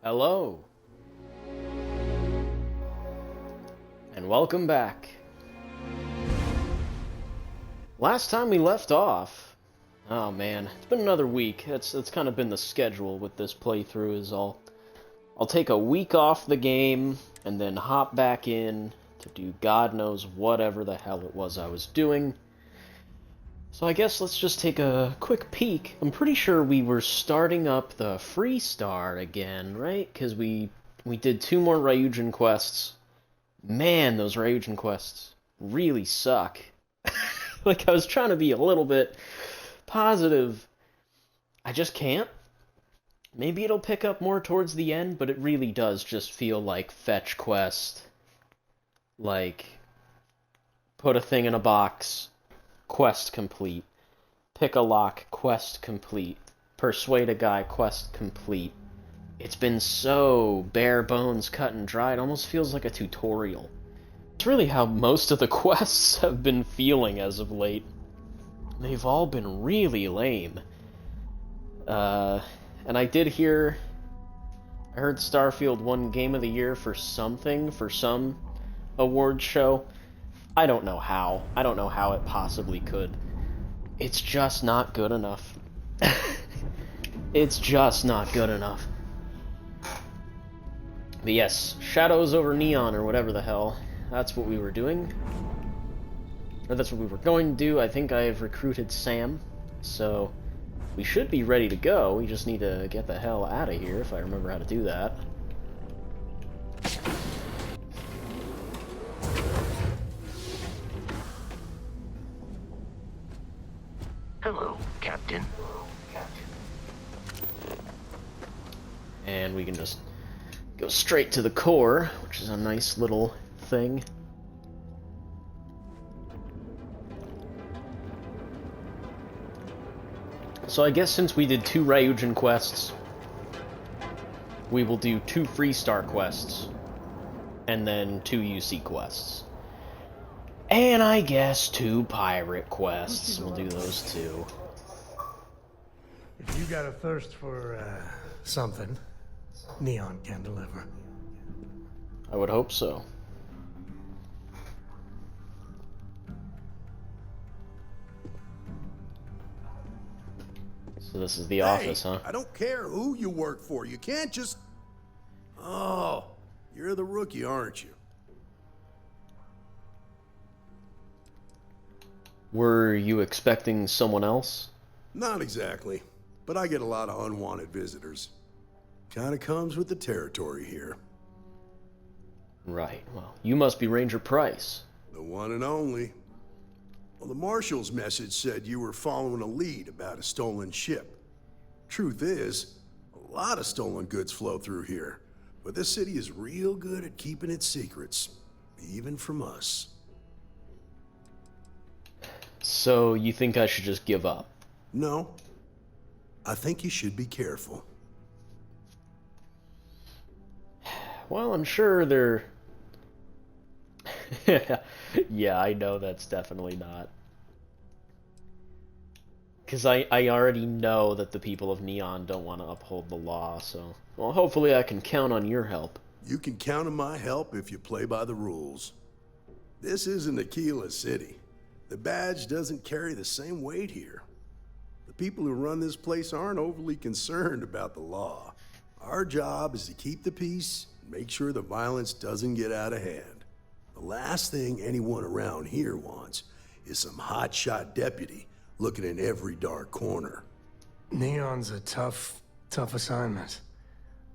Hello, and welcome back. Last time we left off, oh man, it's been another week. That's kind of been the schedule with this playthrough. I'll take a week off the game and then hop back in to do God knows whatever the hell it was I was doing. So I guess let's just take a quick peek. I'm pretty sure we were starting up the Freestar again, right? Because we did 2 more Ryujin quests. Man, those Ryujin quests really suck. Like, I was trying to be a little bit positive. I just can't. Maybe it'll pick up more towards the end, but it really does just feel like fetch quest. Like, put a thing in a box, quest complete. Pick a lock, quest complete. Persuade a guy, quest complete. It's been so bare bones, cut and dry, it almost feels like a tutorial. It's really how most of the quests have been feeling as of late. They've all been really lame. And I did hear... I heard Starfield won Game of the Year for something, for some award show. I don't know how. I don't know how it possibly could. It's just not good enough. It's just not good enough. But yes, Shadows over Neon, or whatever the hell. That's what we were doing. Or that's what we were going to do. I think I've recruited Sam. So, we should be ready to go. We just need to get the hell out of here, if I remember how to do that. Hello, Captain. And we can just go straight to the core, which is a nice little thing. So I guess since we did 2 Ryujin quests, we will do 2 Freestar quests, and then 2 UC quests. And I guess 2 pirate quests. We'll do those too. If you got a thirst for, something, Neon can deliver. I would hope so. So this is the office, huh? I don't care who you work for. You can't just... Oh, you're the rookie, aren't you? Were you expecting someone else? Not exactly, but I get a lot of unwanted visitors. Kinda comes with the territory here. Right, well, you must be Ranger Price. The one and only. Well, the Marshal's message said you were following a lead about a stolen ship. Truth is, a lot of stolen goods flow through here, but this city is real good at keeping its secrets, even from us. So you think I should just give up? No. I think you should be careful. Well, I'm sure they're... Yeah, I know that's definitely not. Because I already know that the people of Neon don't want to uphold the law, so... Well, hopefully I can count on your help. You can count on my help if you play by the rules. This isn't Aquila City. The badge doesn't carry the same weight here. The people who run this place aren't overly concerned about the law. Our job is to keep the peace and make sure the violence doesn't get out of hand. The last thing anyone around here wants is some hotshot deputy looking in every dark corner. Neon's a tough assignment.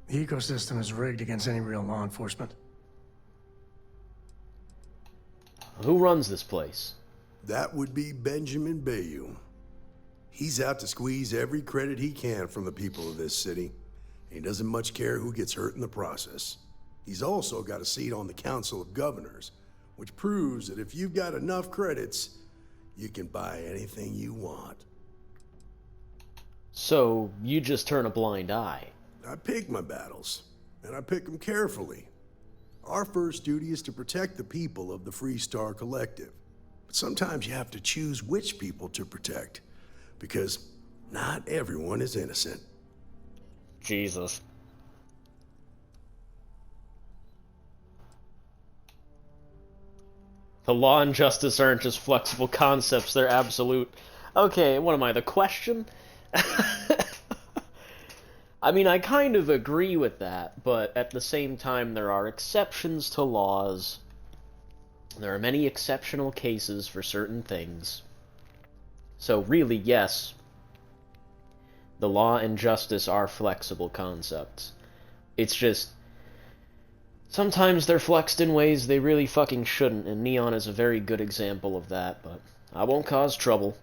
The ecosystem is rigged against any real law enforcement. Who runs this place? That would be Benjamin Bayou. He's out to squeeze every credit he can from the people of this city. And he doesn't much care who gets hurt in the process. He's also got a seat on the Council of Governors, which proves that if you've got enough credits, you can buy anything you want. So, you just turn a blind eye? I pick my battles, and I pick them carefully. Our first duty is to protect the people of the Freestar Collective. But sometimes you have to choose which people to protect, because not everyone is innocent. Jesus. The law and justice aren't just flexible concepts, they're absolute. Okay, what am I, the question? I mean, I kind of agree with that, but at the same time, there are exceptions to laws. There are many exceptional cases for certain things. So really, yes, the law and justice are flexible concepts. It's just, sometimes they're flexed in ways they really fucking shouldn't, and Neon is a very good example of that, but I won't cause trouble.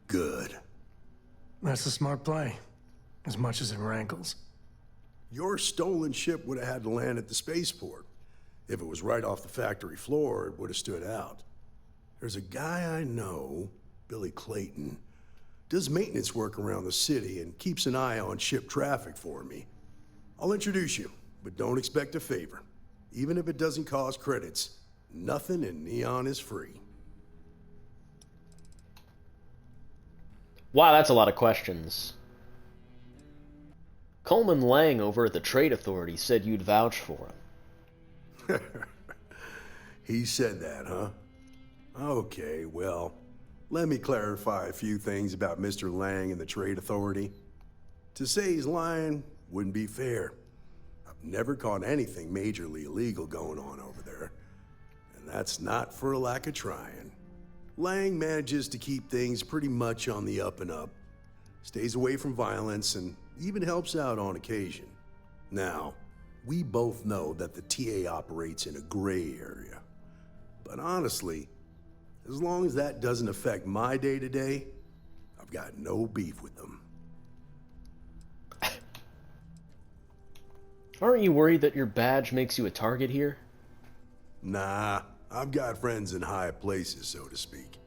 Good. That's a smart play, as much as it rankles. Your stolen ship would have had to land at the spaceport. If it was right off the factory floor, it would have stood out. There's a guy I know, Billy Clayton, does maintenance work around the city and keeps an eye on ship traffic for me. I'll introduce you, but don't expect a favor. Even if it doesn't cause credits, nothing in Neon is free. Wow, that's a lot of questions. Coleman Lang over at the Trade Authority said you'd vouch for him. He said that, huh? Okay, well, let me clarify a few things about Mr. Lang and the Trade Authority. To say he's lying wouldn't be fair. I've never caught anything majorly illegal going on over there. And that's not for a lack of trying. Lang manages to keep things pretty much on the up and up. Stays away from violence and even helps out on occasion. Now, we both know that the TA operates in a gray area. But honestly, as long as that doesn't affect my day-to-day, I've got no beef with them. Aren't you worried that your badge makes you a target here? Nah, I've got friends in high places, so to speak.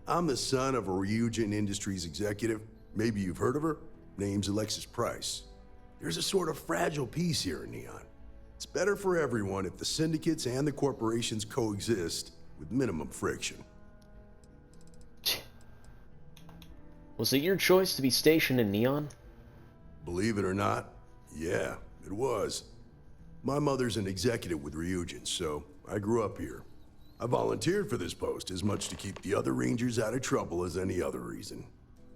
I'm the son of a Ryujin Industries executive. Maybe you've heard of her? Name's Alexis Price. There's a sort of fragile peace here in Neon. It's better for everyone if the syndicates and the corporations coexist with minimum friction. Was it your choice to be stationed in Neon? Believe it or not, yeah, it was. My mother's an executive with Ryujin, so I grew up here. I volunteered for this post as much to keep the other Rangers out of trouble as any other reason.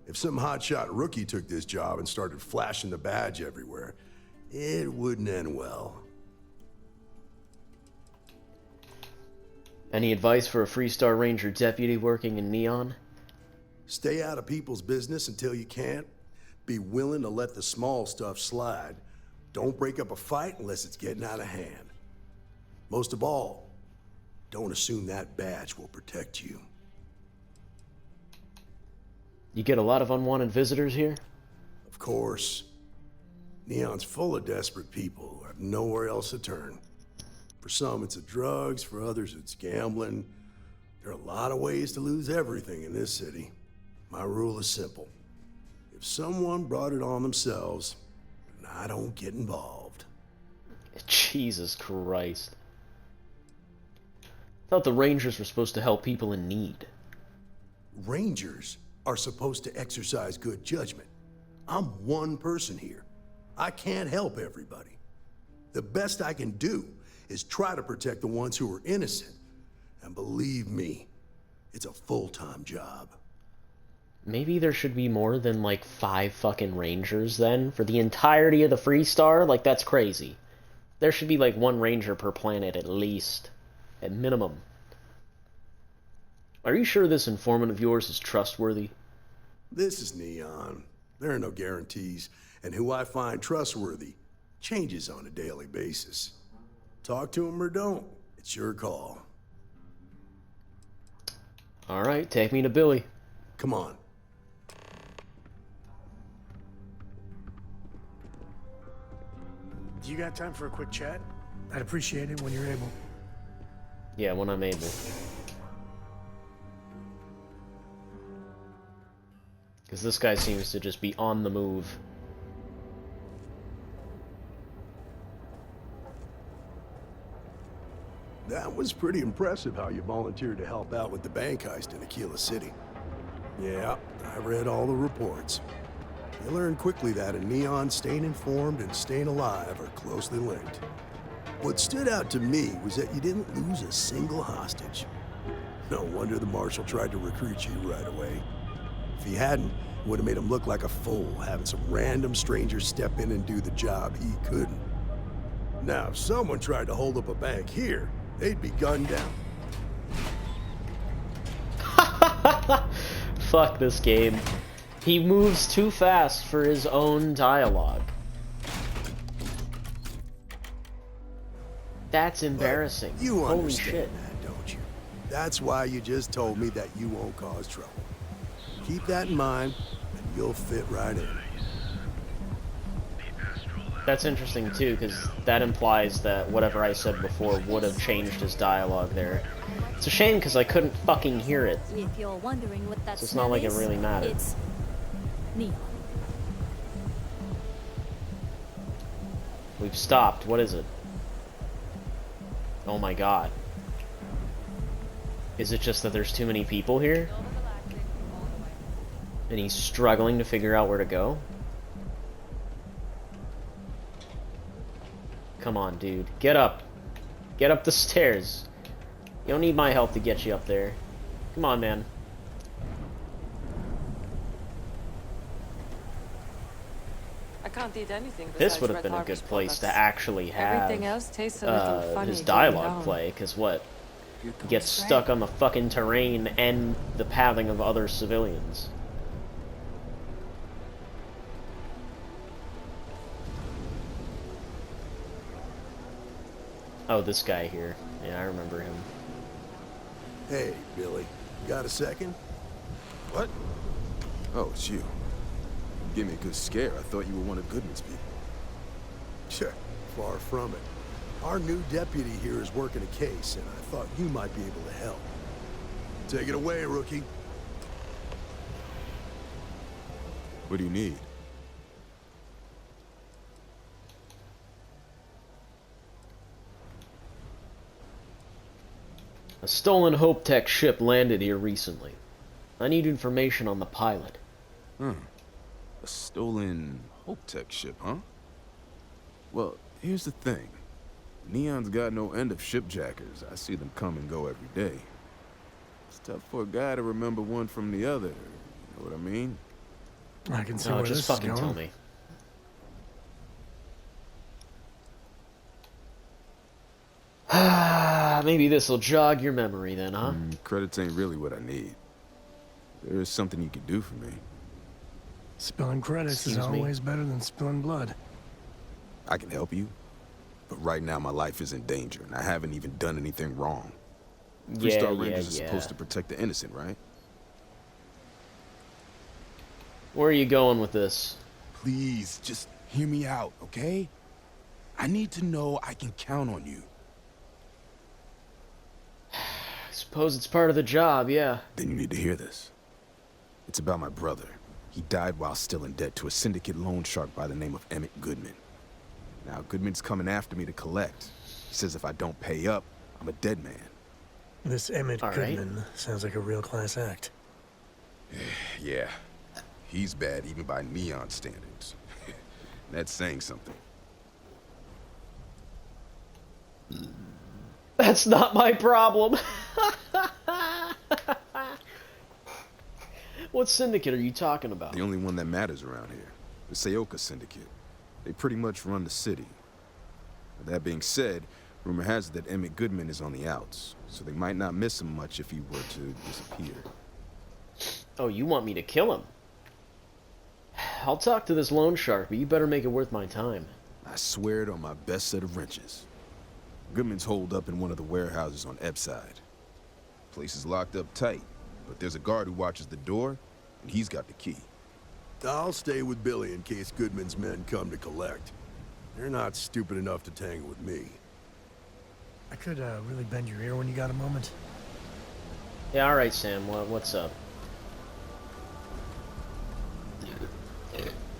If some hotshot rookie took this job and started flashing the badge everywhere, it wouldn't end well. Any advice for a Freestar Ranger deputy working in Neon? Stay out of people's business until you can't. Be willing to let the small stuff slide. Don't break up a fight unless it's getting out of hand. Most of all, don't assume that badge will protect you. You get a lot of unwanted visitors here? Of course. Neon's full of desperate people who have nowhere else to turn. For some, it's the drugs. For others, it's gambling. There are a lot of ways to lose everything in this city. My rule is simple. If someone brought it on themselves, then I don't get involved. Jesus Christ. I thought the Rangers were supposed to help people in need. Rangers are supposed to exercise good judgment. I'm one person here. I can't help everybody. The best I can do is try to protect the ones who are innocent. And believe me, it's a full-time job. Maybe there should be more than, like, 5 fucking Rangers, then? For the entirety of the Freestar? Like, that's crazy. There should be, like, 1 Ranger per planet, at least. At minimum. Are you sure this informant of yours is trustworthy? This is Neon. There are no guarantees, and who I find trustworthy changes on a daily basis. Talk to him or don't. It's your call. Alright, take me to Billy. Come on. Do you got time for a quick chat? I'd appreciate it when you're able. Yeah, when I'm able. Because this guy seems to just be on the move. That was pretty impressive how you volunteered to help out with the bank heist in Aquila City. Yeah, I read all the reports. You learn quickly that in Neon, staying informed and staying alive are closely linked. What stood out to me was that you didn't lose a single hostage. No wonder the marshal tried to recruit you right away. If he hadn't, it would have made him look like a fool, having some random stranger step in and do the job he couldn't. Now, if someone tried to hold up a bank here, they'd be gunned down. Fuck this game. He moves too fast for his own dialogue. That's embarrassing. But you Holy understand shit. that, don't you? That's why you just told me that you won't cause trouble. Keep that in mind, and you'll fit right in. That's interesting too, because that implies that whatever I said before would have changed his dialogue there. It's a shame because I couldn't fucking hear it. If you're wondering what that So it's not like it is, really mattered. It's neon. We've stopped. What is it? Oh my god. Is it just that there's too many people here? And he's struggling to figure out where to go? Come on, dude. Get up. Get up the stairs. You don't need my help to get you up there. Come on, man. I can't eat anything. This would have been a good place to actually have Everything else tastes a little funny his going dialogue down. play, because what? He gets stuck on the fucking terrain and the pathing of other civilians. Oh, this guy here. Yeah, I remember him. Hey, Billy, got a second? What? Oh, it's you. You gave me a good scare. I thought you were one of Goodman's people. Sure, far from it. Our new deputy here is working a case, and I thought you might be able to help. Take it away, rookie. What do you need? A stolen Hopetech ship landed here recently. I need information on the pilot. A stolen Hopetech ship, huh? Well, here's the thing. Neon's got no end of shipjackers. I see them come and go every day. It's tough for a guy to remember one from the other. You know what I mean? I can see No, where just this is fucking going. tell me. Maybe this'll jog your memory then, huh? Credits ain't really what I need. There is something you can do for me. Spilling credits is Excuse me? always better than spilling blood. I can help you, but right now my life is in danger, and I haven't even done anything wrong. Three-star Rangers are supposed to protect the innocent, right? Where are you going with this? Please, just hear me out, okay? I need to know I can count on you. I suppose it's part of the job, yeah. Then you need to hear this. It's about my brother. He died while still in debt to a syndicate loan shark by the name of Emmett Goodman. Now, Goodman's coming after me to collect. He says if I don't pay up, I'm a dead man. This Emmett All right. Goodman sounds like a real class act. Yeah, he's bad even by Neon standards. That's saying something. That's not my problem. What syndicate are you talking about? The only one that matters around here. The Seoka Syndicate. They pretty much run the city. With that being said, rumor has it that Emmett Goodman is on the outs, so they might not miss him much if he were to disappear. Oh, you want me to kill him? I'll talk to this loan shark, but you better make it worth my time. I swear it on my best set of wrenches. Goodman's holed up in one of the warehouses on Epside. Place is locked up tight, but there's a guard who watches the door, and he's got the key. I'll stay with Billy in case Goodman's men come to collect. They're not stupid enough to tangle with me. I could really bend your ear when you got a moment. Yeah, alright, Sam. What's up?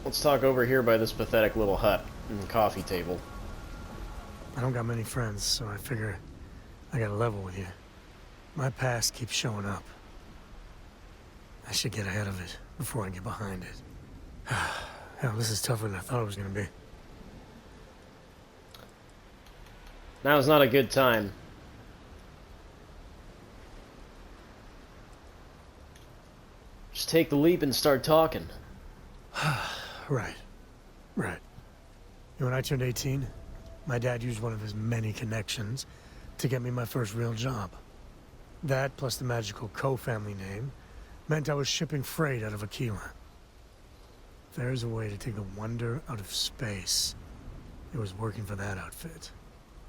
Let's talk over here by this pathetic little hut and coffee table. I don't got many friends, so I figure I gotta level with you. My past keeps showing up. I should get ahead of it before I get behind it. Hell, this is tougher than I thought it was gonna be. Now's not a good time. Just take the leap and start talking. Right. Right. When I turned 18, my dad used one of his many connections to get me my first real job. That, plus the magical co-family name, meant I was shipping freight out of Aquila. If there's a way to take the wonder out of space, it was working for that outfit.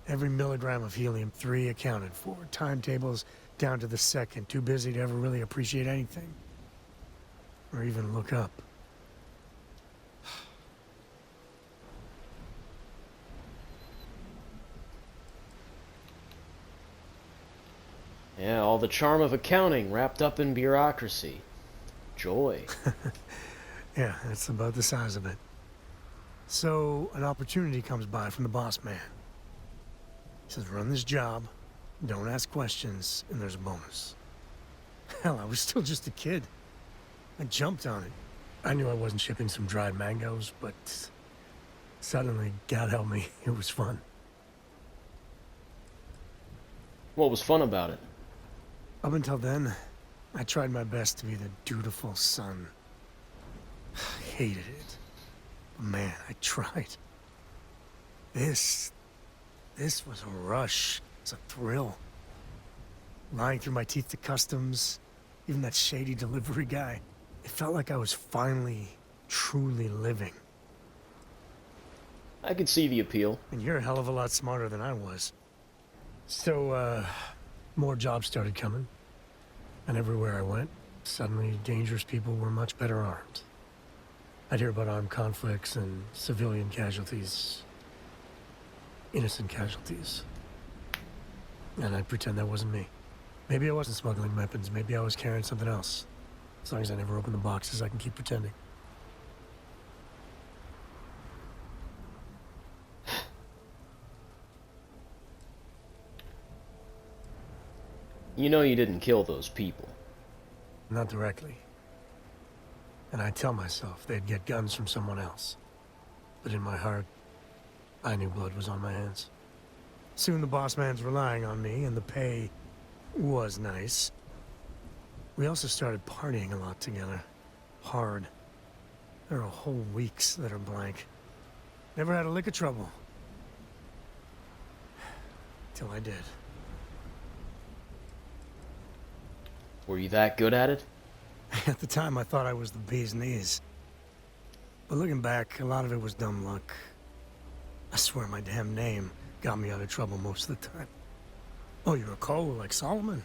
Every milligram of helium-3 accounted for, timetables down to the second, too busy to ever really appreciate anything. Or even look up. Yeah, all the charm of accounting wrapped up in bureaucracy. Joy. Yeah, that's about the size of it. So, an opportunity comes by from the boss man. He says, run this job, don't ask questions, and there's a bonus. Hell, I was still just a kid. I jumped on it. I knew I wasn't shipping some dried mangoes, but suddenly, God help me, it was fun. What was fun about it? Up until then, I tried my best to be the dutiful son. I hated it. But man, I tried. This was a rush. It's a thrill. Lying through my teeth to customs, even that shady delivery guy. It felt like I was finally, truly living. I could see the appeal. And you're a hell of a lot smarter than I was. So, more jobs started coming. And everywhere I went, suddenly dangerous people were much better armed. I'd hear about armed conflicts and civilian casualties. Innocent casualties. And I'd pretend that wasn't me. Maybe I wasn't smuggling weapons, maybe I was carrying something else. As long as I never open the boxes, I can keep pretending. You know you didn't kill those people. Not directly. And I tell myself they'd get guns from someone else. But in my heart, I knew blood was on my hands. Soon the boss man's relying on me, and the pay was nice. We also started partying a lot together. Hard. There are whole weeks that are blank. Never had a lick of trouble. Till I did. Were you that good at it? At the time, I thought I was the bee's knees. But looking back, a lot of it was dumb luck. I swear my damn name got me out of trouble most of the time. Oh, you're a Cole like Solomon?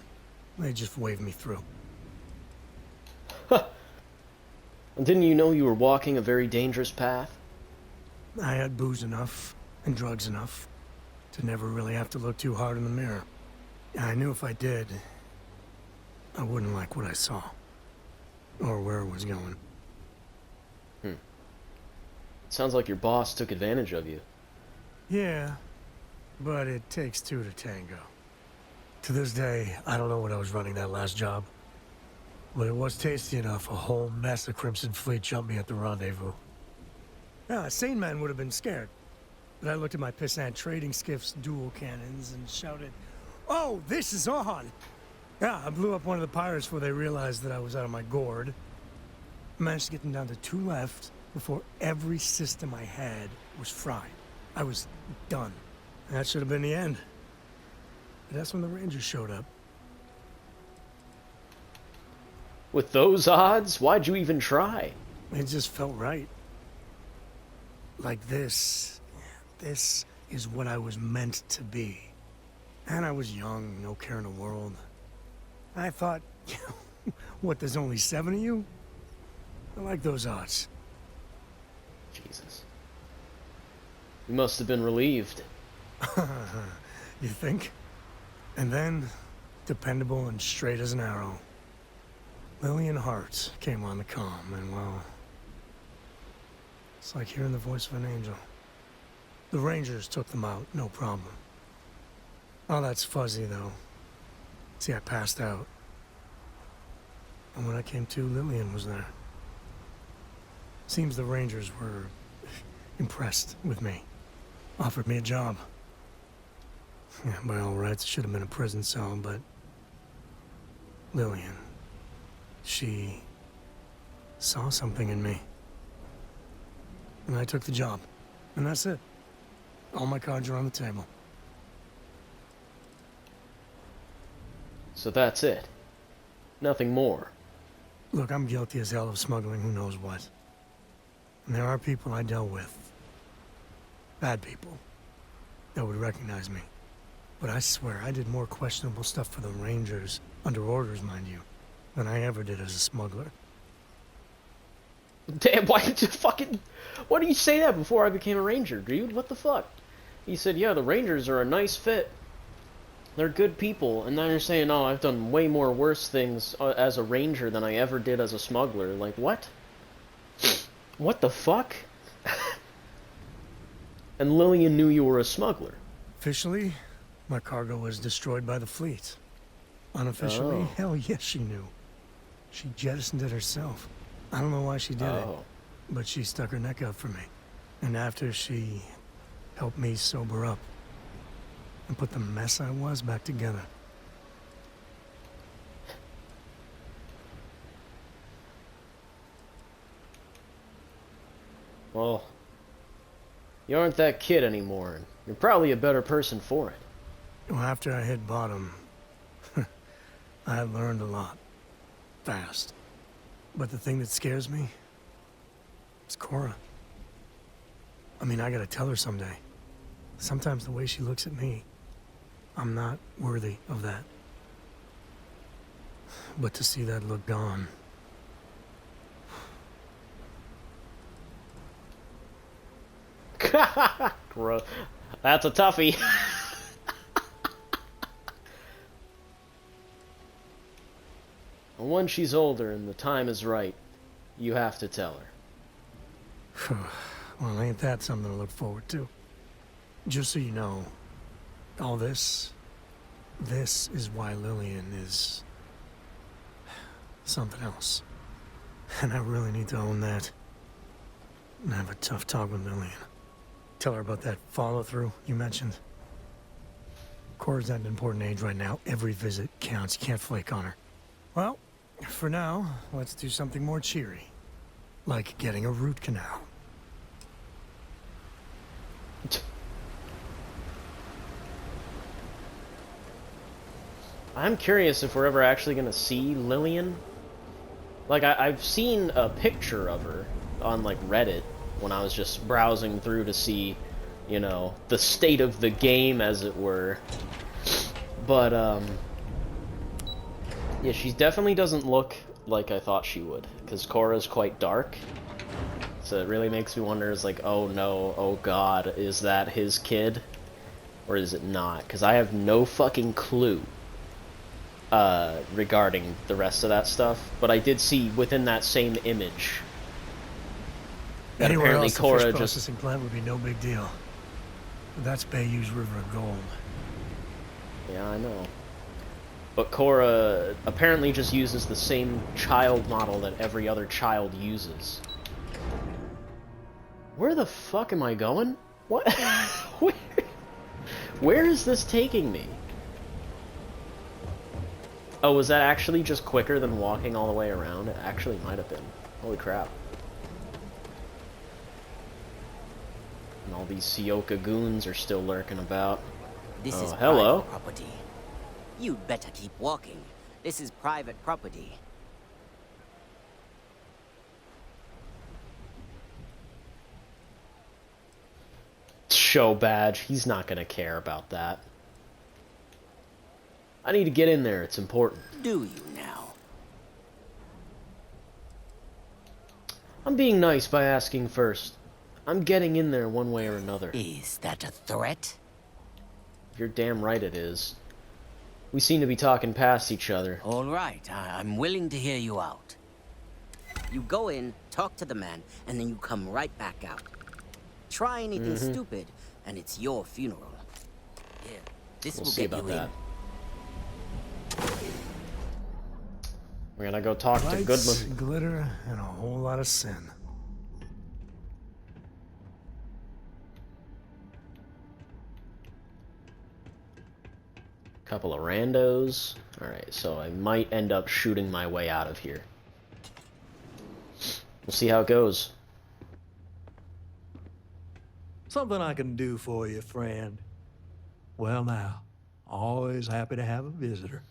They just waved me through. Didn't you know you were walking a very dangerous path? I had booze enough, and drugs enough, to never really have to look too hard in the mirror. I knew if I did, I wouldn't like what I saw. Or where it was going. Sounds like your boss took advantage of you. Yeah, but it takes two to tango. To this day, I don't know what I was running that last job. But it was tasty enough, a whole mess of Crimson Fleet jumped me at the rendezvous. Yeah, a sane man would have been scared. But I looked at my pissant trading skiff's dual cannons and shouted, "Oh, this is on!" Yeah, I blew up one of the pirates before they realized that I was out of my gourd. I managed to get them down to 2 left before every system I had was fried. I was done. And that should have been the end. But that's when the Rangers showed up. With those odds, why'd you even try? It just felt right. Like this is what I was meant to be. And I was young, no care in the world. I thought, what, there's only 7 of you? I like those odds. Jesus. You must have been relieved. You think? And then, dependable and straight as an arrow, Lillian Hart came on the comm, and well, it's like hearing the voice of an angel. The Rangers took them out, no problem. Oh, that's fuzzy, though. See, I passed out. And when I came to, Lillian was there. Seems the Rangers were impressed with me. Offered me a job. Yeah, by all rights, it should have been a prison cell, but Lillian, she saw something in me. And I took the job. And that's it. All my cards are on the table. So that's it. Nothing more. Look, I'm guilty as hell of smuggling who knows what. And there are people I dealt with. Bad people. That would recognize me. But I swear, I did more questionable stuff for the Rangers, under orders, mind you, than I ever did as a smuggler. Damn, why did you fucking... Why did you say that before I became a ranger, dude? What the fuck? You said, yeah, the Rangers are a nice fit. They're good people. And now you're saying, oh, I've done way more worse things as a ranger than I ever did as a smuggler. Like, what? What the fuck? And Lillian knew you were a smuggler. Officially, my cargo was destroyed by the fleet. Unofficially, hell yes, she knew. She jettisoned it herself. I don't know why she did it, but she stuck her neck out for me. And after she helped me sober up and put the mess I was back together. Well, you aren't that kid anymore, and you're probably a better person for it. Well, after I hit bottom, I learned a lot. Fast. But the thing that scares me is Cora. I mean, I gotta tell her someday. Sometimes the way she looks at me, I'm not worthy of that. But to see that look gone... Gross. That's a toughie. And when she's older and the time is right, you have to tell her. Well, ain't that something to look forward to? Just so you know, all this is why Lillian is something else. And I really need to own that. And have a tough talk with Lillian. Tell her about that follow-through you mentioned. Cora's at an important age right now. Every visit counts. You can't flake on her. Well, for now, let's do something more cheery. Like getting a root canal. I'm curious if we're ever actually going to see Lillian. Like, I've seen a picture of her on, like, Reddit when I was just browsing through to see, you know, the state of the game, as it were. But, yeah, she definitely doesn't look like I thought she would, because Cora's quite dark. So it really makes me wonder, is like, oh no, oh god, is that his kid? Or is it not? Because I have no fucking clue regarding the rest of that stuff. But I did see within that same image that Anywhere apparently else, Cora the fish just... processing plant would be no big deal. But that's Bayou's River of Gold. Yeah, I know. But Cora apparently just uses the same child model that every other child uses. Where the fuck am I going? What? Where is this taking me? Oh, was that actually just quicker than walking all the way around? It actually might have been. Holy crap. And all these Sioka goons are still lurking about. This is hello. private property. You'd better keep walking. This is private property. Show badge. He's not gonna care about that. I need to get in there. It's important. Do you now? I'm being nice by asking first. I'm getting in there one way or another. Is that a threat? You're damn right it is. We seem to be talking past each other. All right, I'm willing to hear you out. You go in, talk to the man, and then you come right back out. Try anything stupid, and it's your funeral. Here, this We'll will see get about you that. We're gonna go talk to Lights, Goodman. glitter, and a whole lot of sin. Couple of randos. Alright, so I might end up shooting my way out of here. We'll see how it goes. Something I can do for you, friend. Well now, always happy to have a visitor.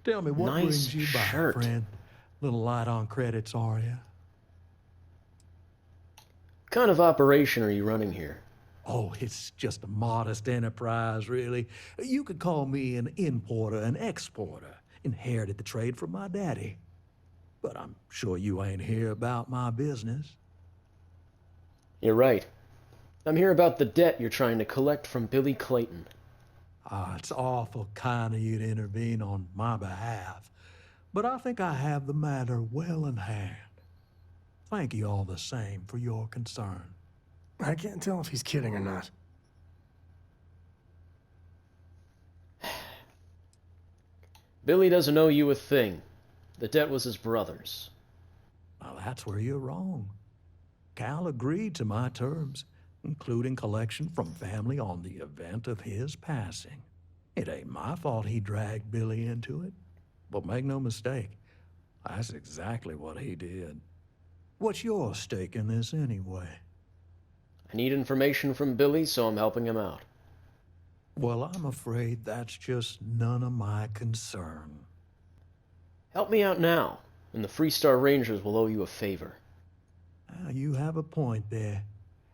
Tell me, what Nice brings you by, shirt. friend? Little light on credits, are you? What kind of operation are you running here? Oh, it's just a modest enterprise, really. You could call me an importer and exporter. Inherited the trade from my daddy. But I'm sure you ain't here about my business. You're right. I'm here about the debt you're trying to collect from Billy Clayton. Ah, it's awful kind of you to intervene on my behalf. But I think I have the matter well in hand. Thank you all the same for your concern. I can't tell if he's kidding or not. Billy doesn't owe you a thing. The debt was his brother's. Well, that's where you're wrong. Cal agreed to my terms, including collection from family on the event of his passing. It ain't my fault he dragged Billy into it. But make no mistake, that's exactly what he did. What's your stake in this anyway? I need information from Billy, so I'm helping him out. Well, I'm afraid that's just none of my concern. Help me out now, and the Freestar Rangers will owe you a favor. You have a point there.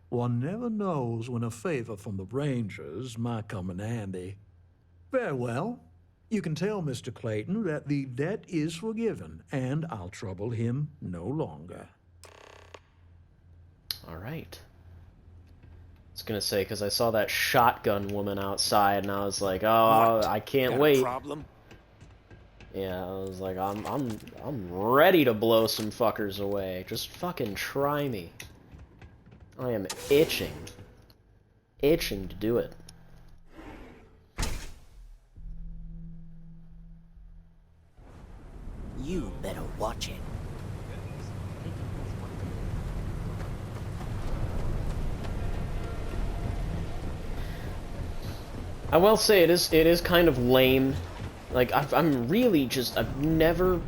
One never knows when a favor from the Rangers might come in handy. Very well. You can tell Mr. Clayton that the debt is forgiven, and I'll trouble him no longer. All right. I was gonna say, because I saw that shotgun woman outside, and I was like, oh, What? I can't Got wait. a problem? Yeah, I was like, I'm ready to blow some fuckers away. Just fucking try me. I am itching to do it. You better watch it. I will say it is kind of lame. Like I'm really just I've never.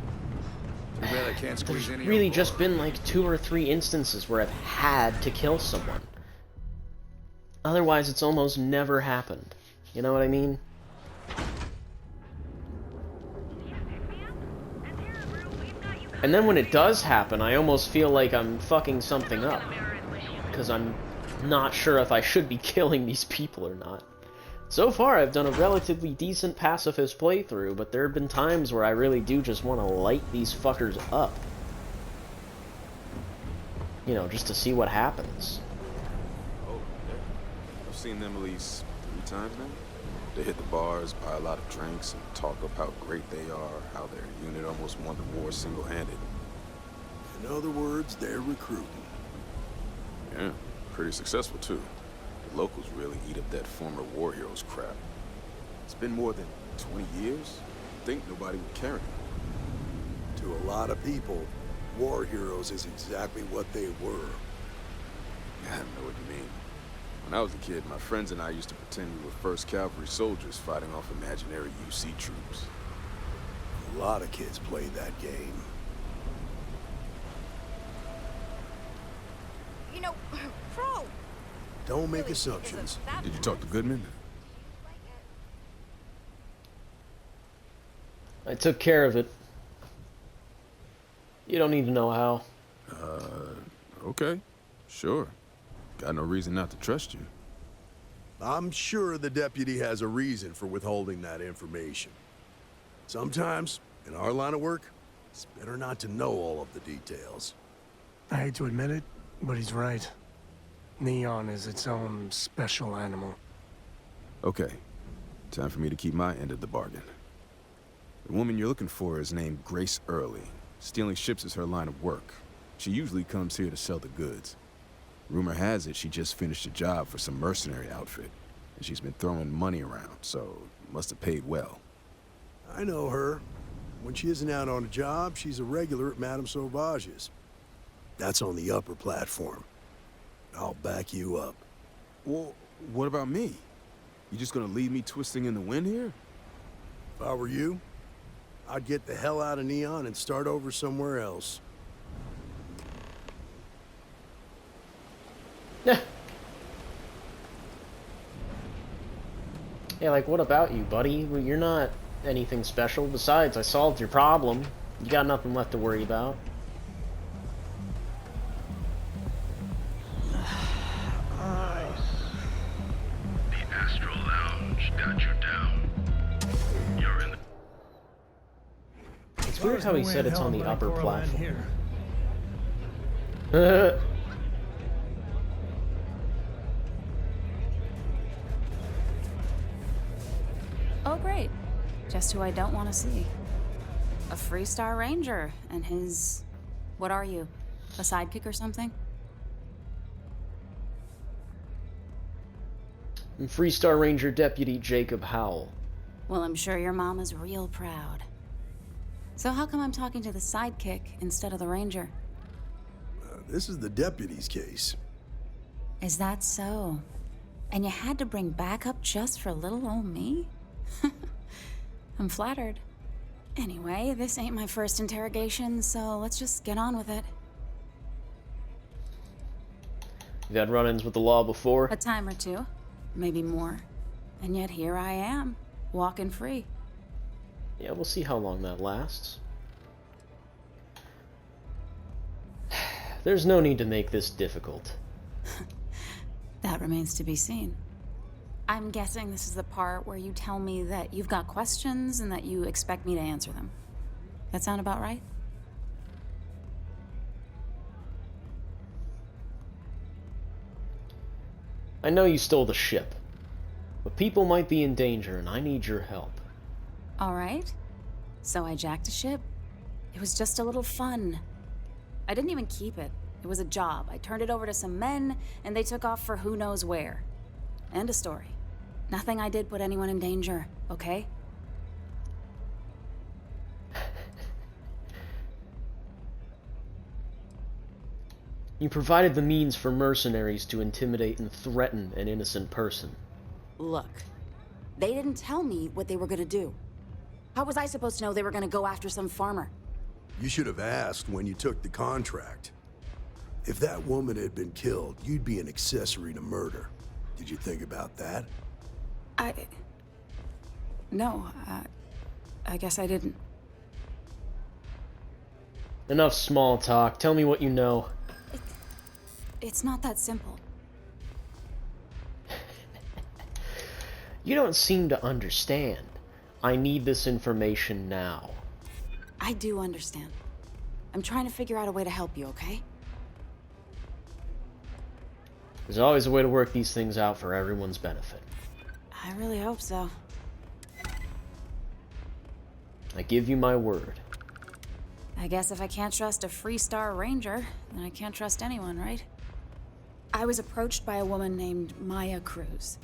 There's really just been like 2 or 3 instances where I've had to kill someone. Otherwise, it's almost never happened. You know what I mean? And then when it does happen, I almost feel like I'm fucking something up. Because I'm not sure if I should be killing these people or not. So far, I've done a relatively decent pacifist playthrough, but there have been times where I really do just want to light these fuckers up. You know, just to see what happens. Oh, yeah. I've seen them at least 3 times now. They hit the bars, buy a lot of drinks, and talk up how great they are, how their unit almost won the war single-handed. In other words, they're recruiting. Yeah, pretty successful, too. The locals really eat up that former war heroes crap. It's been more than 20 years. I think nobody would carry them. To a lot of people, war heroes is exactly what they were. I know what you mean. When I was a kid, my friends and I used to pretend we were 1st Cavalry soldiers fighting off imaginary UC troops. A lot of kids played that game. You know, Pro! Don't make assumptions. Did you talk to Goodman? I took care of it. You don't need to know how. Okay. Sure. Got no reason not to trust you. I'm sure the deputy has a reason for withholding that information. Sometimes, in our line of work, it's better not to know all of the details. I hate to admit it, but he's right. Neon is its own special animal. Okay. Time for me to keep my end of the bargain. The woman you're looking for is named Grace Early. Stealing ships is her line of work. She usually comes here to sell the goods. Rumor has it she just finished a job for some mercenary outfit, and she's been throwing money around, so must have paid well. I know her. When she isn't out on a job, she's a regular at Madame Sauvage's. That's on the upper platform. I'll back you up. Well, what about me? You just gonna leave me twisting in the wind here? If I were you, I'd get the hell out of Neon and start over somewhere else. Hey, like, what about you, buddy? Well, you're not anything special. Besides, I solved your problem. You got nothing left to worry about. The Astral Lounge got you down. You're in the... It's weird how he said it's on the upper platform. Here. Oh, great. Just who I don't want to see. A Freestar Ranger and his... What are you? A sidekick or something? I'm Freestar Ranger Deputy Jacob Howell. Well, I'm sure your mom is real proud. So how come I'm talking to the sidekick instead of the ranger? This is the deputy's case. Is that so? And you had to bring backup just for little old me? I'm flattered. Anyway, this ain't my first interrogation, so let's just get on with it. You've had run-ins with the law before? A time or two, maybe more. And yet here I am, walking free. Yeah, we'll see how long that lasts. There's no need to make this difficult. That remains to be seen. I'm guessing this is the part where you tell me that you've got questions and that you expect me to answer them. That sound about right? I know you stole the ship, but people might be in danger and I need your help. All right. So I jacked a ship. It was just a little fun. I didn't even keep it. It was a job. I turned it over to some men, and they took off for who knows where. End of story. Nothing I did put anyone in danger, okay? You provided the means for mercenaries to intimidate and threaten an innocent person. Look, they didn't tell me what they were gonna do. How was I supposed to know they were gonna go after some farmer? You should have asked when you took the contract. If that woman had been killed, you'd be an accessory to murder. Did you think about that? No, I guess I didn't. Enough small talk. Tell me what you know. It's not that simple. You don't seem to understand. I need this information now. I do understand. I'm trying to figure out a way to help you, okay? There's always a way to work these things out for everyone's benefit. I really hope so. I give you my word. I guess if I can't trust a Freestar Ranger, then I can't trust anyone, right? I was approached by a woman named Maya Cruz.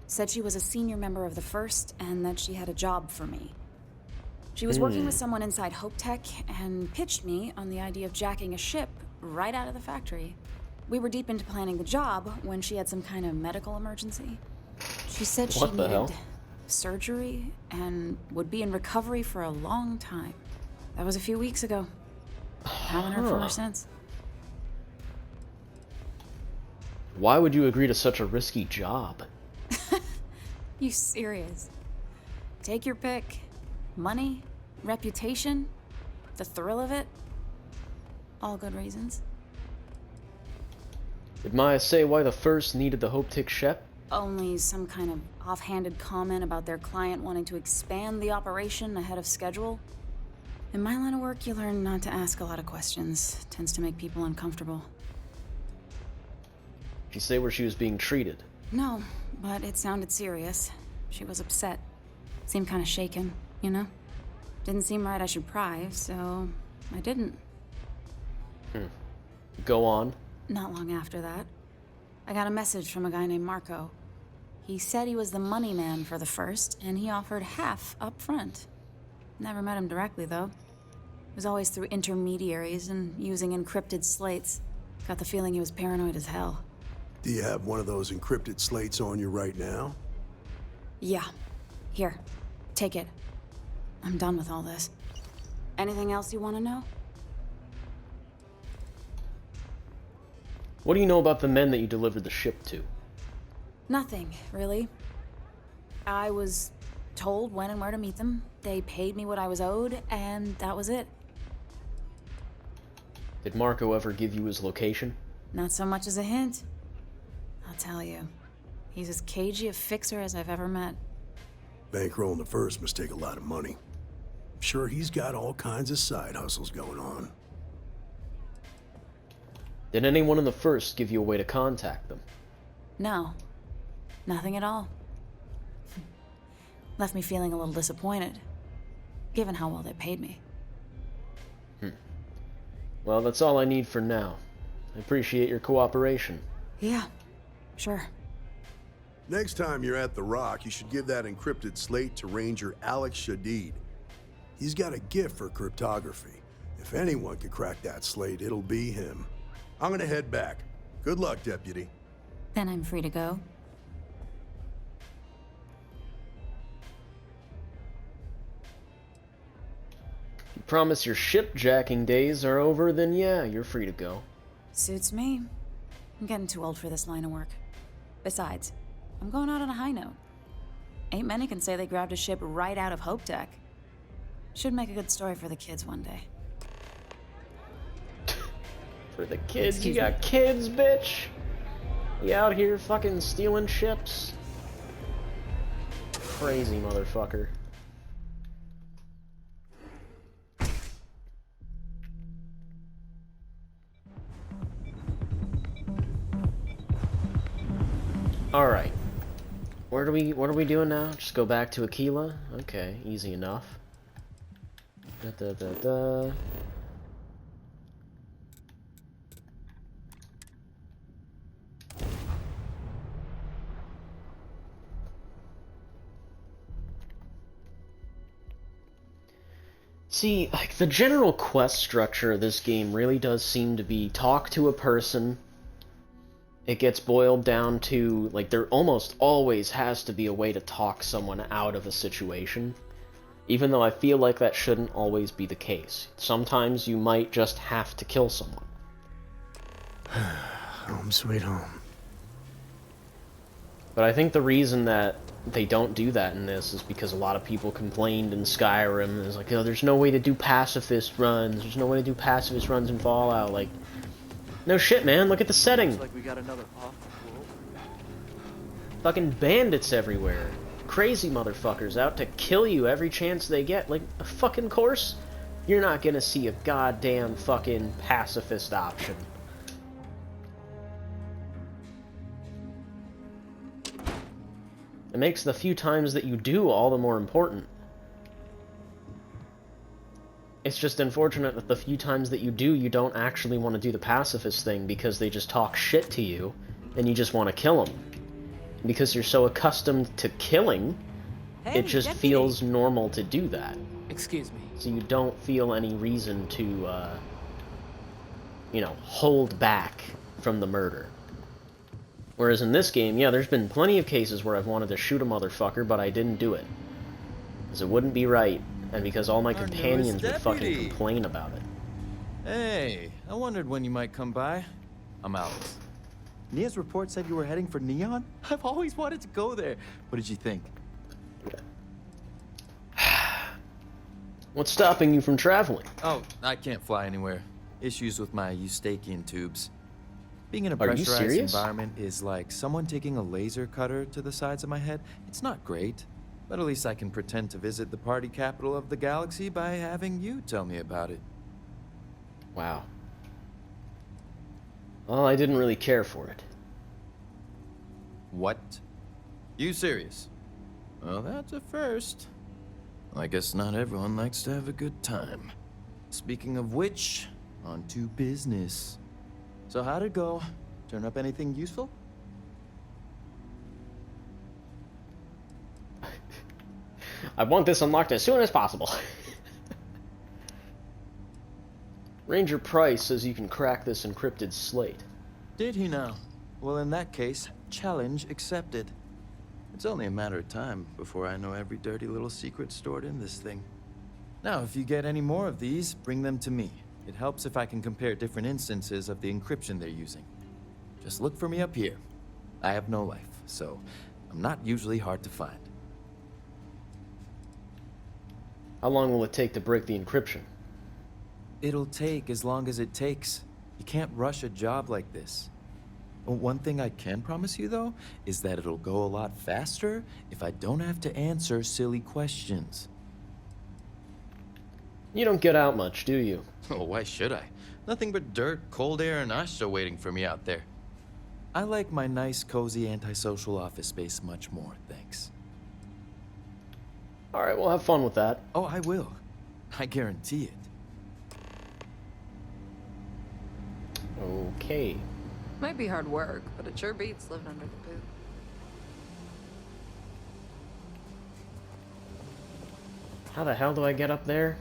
Said she was a senior member of the First and that she had a job for me. She was working with someone inside Hopetech and pitched me on the idea of jacking a ship right out of the factory. We were deep into planning the job when she had some kind of medical emergency. She said she needed surgery and would be in recovery for a long time. That was a few weeks ago. Haven't heard from her since. Why would you agree to such a risky job? You serious? Take your pick. Money, reputation, the thrill of it. All good reasons. Did Maya say why the First needed the Hopetech ship? Only some kind of offhanded comment about their client wanting to expand the operation ahead of schedule. In my line of work, you learn not to ask a lot of questions. It tends to make people uncomfortable. Did she say where she was being treated? No, but it sounded serious. She was upset. Seemed kind of shaken, you know? Didn't seem right I should pry, so I didn't. Go on. Not long after that, I got a message from a guy named Marco. He said he was the money man for the First, and he offered half up front. Never met him directly, though. It was always through intermediaries and using encrypted slates. Got the feeling he was paranoid as hell. Do you have one of those encrypted slates on you right now? Yeah. Here. Take it. I'm done with all this. Anything else you want to know? What do you know about the men that you delivered the ship to? Nothing, really. I was told when and where to meet them. They paid me what I was owed, and that was it. Did Marco ever give you his location? Not so much as a hint. I'll tell you. He's as cagey a fixer as I've ever met. Bankrolling the first must take a lot of money. I'm sure he's got all kinds of side hustles going on. Did anyone in the first give you a way to contact them? No. Nothing at all. Left me feeling a little disappointed, given how well they paid me. Well, that's all I need for now. I appreciate your cooperation. Yeah, sure. Next time you're at the Rock, you should give that encrypted slate to Ranger Alex Shadid. He's got a gift for cryptography. If anyone can crack that slate, it'll be him. I'm gonna head back. Good luck, Deputy. Then I'm free to go. If you promise your shipjacking days are over, then yeah, you're free to go. Suits me. I'm getting too old for this line of work. Besides, I'm going out on a high note. Ain't many can say they grabbed a ship right out of Hopetech. Should make a good story for the kids one day. For the kids? You got kids, bitch? You out here fucking stealing ships? Crazy motherfucker. Alright. What are we doing now? Just go back to Aquila? Okay, easy enough. Da. See, like, the general quest structure of this game really does seem to be talk to a person. It gets boiled down to, like, there almost always has to be a way to talk someone out of a situation. Even though I feel like that shouldn't always be the case. Sometimes you might just have to kill someone. Home sweet home. But I think the reason that they don't do that in this is because a lot of people complained in Skyrim. It's like, oh, there's no way to do pacifist runs. There's no way to do pacifist runs in Fallout. Like, no shit, man. Look at the setting. Looks like we got another off. Fucking bandits everywhere. Crazy motherfuckers out to kill you every chance they get. Like, a fucking course, you're not gonna see a goddamn fucking pacifist option. It makes the few times that you do all the more important. It's just unfortunate that the few times that you do, you don't actually want to do the pacifist thing because they just talk shit to you and you just want to kill them. Because you're so accustomed to killing, it just feels normal to do that. Excuse me. So you don't feel any reason to, you know, hold back from the murder. Whereas in this game, yeah, there's been plenty of cases where I've wanted to shoot a motherfucker, but I didn't do it. Because it wouldn't be right, and because all my companions would fucking complain about it. Hey, I wondered when you might come by. I'm Alex. Nia's report said you were heading for Neon? I've always wanted to go there. What did you think? What's stopping you from traveling? Oh, I can't fly anywhere. Issues with my Eustachian tubes. Being in a Are you pressurized serious? environment is like someone taking a laser cutter to the sides of my head. It's not great, but at least I can pretend to visit the party capital of the galaxy by having you tell me about it. Wow. Well, I didn't really care for it. What? You serious? Well, that's a first. I guess not everyone likes to have a good time. Speaking of which, on to business. So how'd it go? Turn up anything useful? I want this unlocked as soon as possible. Ranger Price says you can crack this encrypted slate. Did he now? Well, in that case, challenge accepted. It's only a matter of time before I know every dirty little secret stored in this thing. Now, if you get any more of these, bring them to me. It helps if I can compare different instances of the encryption they're using. Just look for me up here. I have no life, so I'm not usually hard to find. How long will it take to break the encryption? It'll take as long as it takes. You can't rush a job like this. One thing I can promise you, though, is that it'll go a lot faster if I don't have to answer silly questions. You don't get out much, do you? Oh, why should I? Nothing but dirt, cold air, and Asha waiting for me out there. I like my nice, cozy, antisocial office space much more, thanks. Alright, well, have fun with that. Oh, I will. I guarantee it. Okay. Might be hard work, but it sure beats living under the boot. How the hell do I get up there?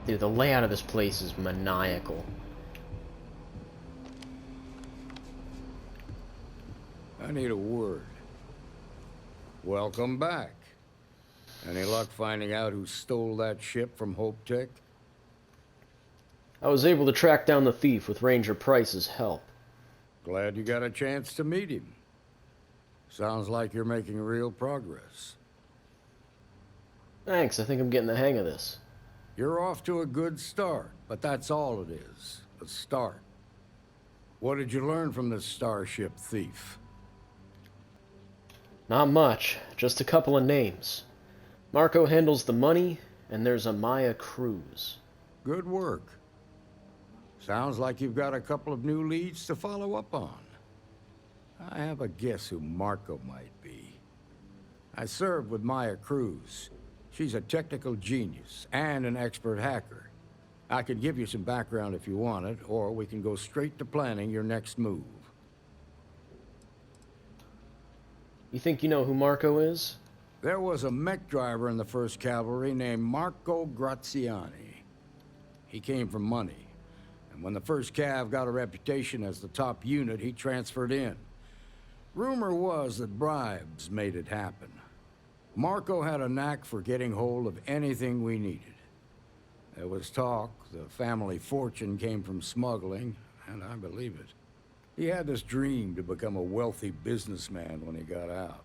Dude, the layout of this place is maniacal. I need a word. Welcome back. Any luck finding out who stole that ship from Hopetech? I was able to track down the thief with Ranger Price's help. Glad you got a chance to meet him. Sounds like you're making real progress. Thanks, I think I'm getting the hang of this. You're off to a good start, but that's all it is, a start. What did you learn from this starship thief? Not much, just a couple of names. Marco handles the money, and there's a Maya Cruz. Good work. Sounds like you've got a couple of new leads to follow up on. I have a guess who Marco might be. I served with Maya Cruz. She's a technical genius and an expert hacker. I could give you some background if you want it, or we can go straight to planning your next move. You think you know who Marco is? There was a mech driver in the 1st Cavalry named Marco Graziani. He came from money, and when the 1st Cav got a reputation as the top unit, he transferred in. Rumor was that bribes made it happen. Marco had a knack for getting hold of anything we needed. There was talk the family fortune came from smuggling, and I believe it. He had this dream to become a wealthy businessman when he got out.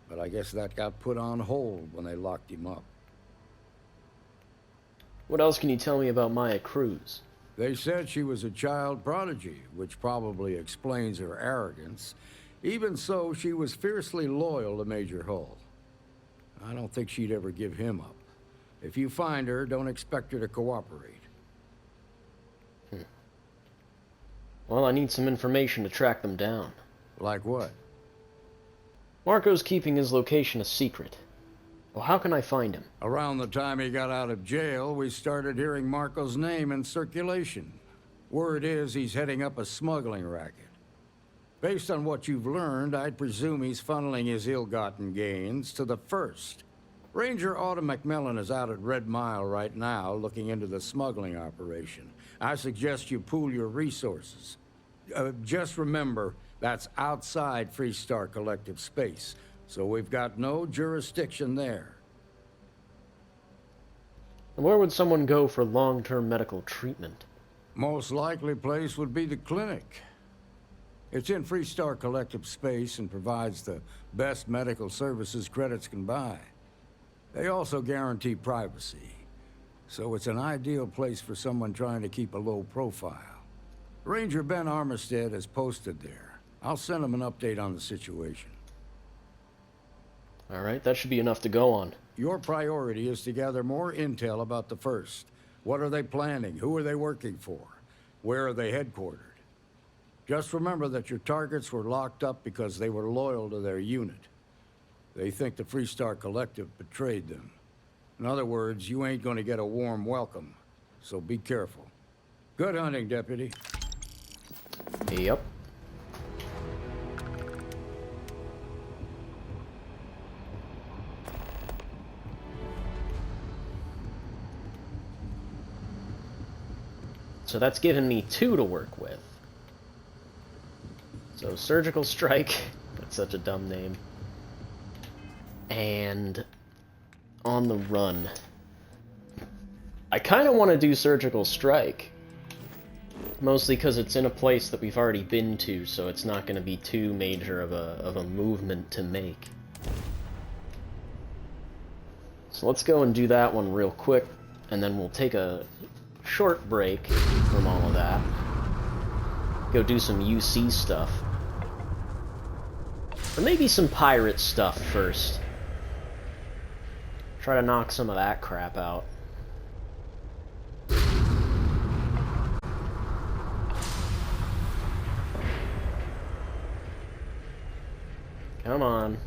But I guess that got put on hold when they locked him up. What else can you tell me about Maya Cruz? They said she was a child prodigy, which probably explains her arrogance. Even so, she was fiercely loyal to Major Hull. I don't think she'd ever give him up. If you find her, don't expect her to cooperate. Well, I need some information to track them down. Like what? Marco's keeping his location a secret. Well, how can I find him? Around the time he got out of jail, we started hearing Marco's name in circulation. Word is he's heading up a smuggling racket. Based on what you've learned, I'd presume he's funneling his ill-gotten gains to the 1st. Ranger Autumn McMillan is out at Red Mile right now looking into the smuggling operation. I suggest you pool your resources. Just remember, that's outside Freestar Collective space, so we've got no jurisdiction there. And where would someone go for long-term medical treatment? Most likely place would be the clinic. It's in Freestar Collective space and provides the best medical services credits can buy. They also guarantee privacy, so it's an ideal place for someone trying to keep a low profile. Ranger Ben Armistead is posted there. I'll send him an update on the situation. Alright, that should be enough to go on. Your priority is to gather more intel about the 1st. What are they planning? Who are they working for? Where are they headquartered? Just remember that your targets were locked up because they were loyal to their unit. They think the Freestar Collective betrayed them. In other words, you ain't gonna get a warm welcome, so be careful. Good hunting, Deputy. Yep. So that's given me 2 to work with. So Surgical Strike, that's such a dumb name. And On the Run. I kind of want to do Surgical Strike. Mostly because it's in a place that we've already been to, so it's not going to be too major of a movement to make. So let's go and do that one real quick, and then we'll take a short break from all of that. Go do some UC stuff. Or maybe some pirate stuff first. Try to knock some of that crap out. Come on.